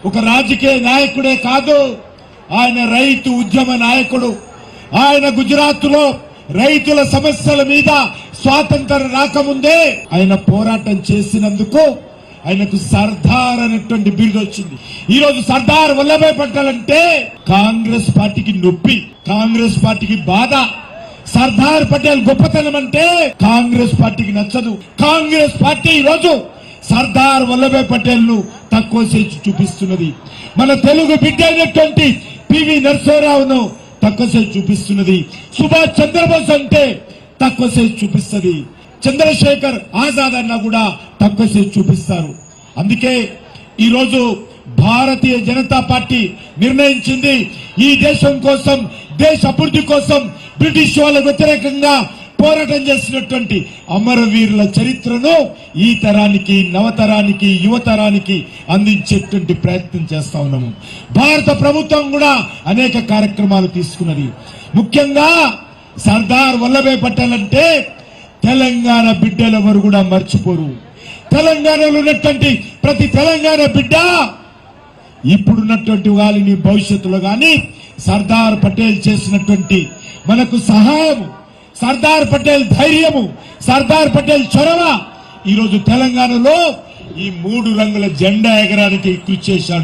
ఒక రాజకీయ నాయకుడే కాదు, ఆయన రైతు ఉద్యమ నాయకుడు. ఆయన గుజరాత్ లో రైతుల సమస్యల మీద స్వాతంత్రం రాకముందే ఆయన పోరాటం చేసినందుకు ఆయనకు సర్దార్ అనేటువంటి బిరుదు వచ్చింది. ఈ రోజు సర్దార్ వల్లభాయ్ పటేల్ అంటే కాంగ్రెస్ పార్టీకి నొప్పి, కాంగ్రెస్ పార్టీకి బాధ. సర్దార్ పటేల్ గొప్పతనం అంటే కాంగ్రెస్ పార్టీకి నచ్చదు. కాంగ్రెస్ పార్టీ ఈ రోజు సర్దార్ వల్లభాయ్ పటేల్ ను తక్కువ చేసి చూపిస్తున్నది. మన తెలుగు బిడ్డ అయినటువంటి పివి నరసింహారావును తక్కువ చేసి చూపిస్తున్నది. సుభాష్ చంద్రబోస్ అంటే తక్కువ చేసి చూపిస్తుంది. చంద్రశేఖర్ ఆజాద్ అన్న కూడా తక్కువ చేసి చూపిస్తారు. అందుకే ఈ రోజు భారతీయ జనతా పార్టీ నిర్ణయించింది, ఈ దేశం కోసం, దేశ అభివృద్ధి కోసం బ్రిటిష్ వాళ్ళ వ్యతిరేకంగా పోరాటం చేసినటువంటి అమరవీరుల చరిత్రను ఈ తరానికి, నవతరానికి, యువతరానికి అందించేటువంటి ప్రయత్నం చేస్తా ఉన్నాము. భారత ప్రభుత్వం కూడా అనేక కార్యక్రమాలు తీసుకున్నది. ముఖ్యంగా సర్దార్ వల్లభాయ్ పటేల్ అంటే తెలంగాణ బిడ్డలెవరు కూడా మర్చిపోరు. తెలంగాణలో ఉన్నటువంటి ప్రతి తెలంగాణ బిడ్డ ఇప్పుడున్నటువంటి వాళ్ళని భవిష్యత్తులో గాని సర్దార్ పటేల్ చేసినటువంటి మనకు సహాయం, సర్దార్ పటేల్ ధైర్యము, సర్దార్ పటేల్ చొరవ ఈరోజు తెలంగాణలో ఈ 3 రంగుల జెండా ఎగరానికి కృషి చేశాడు.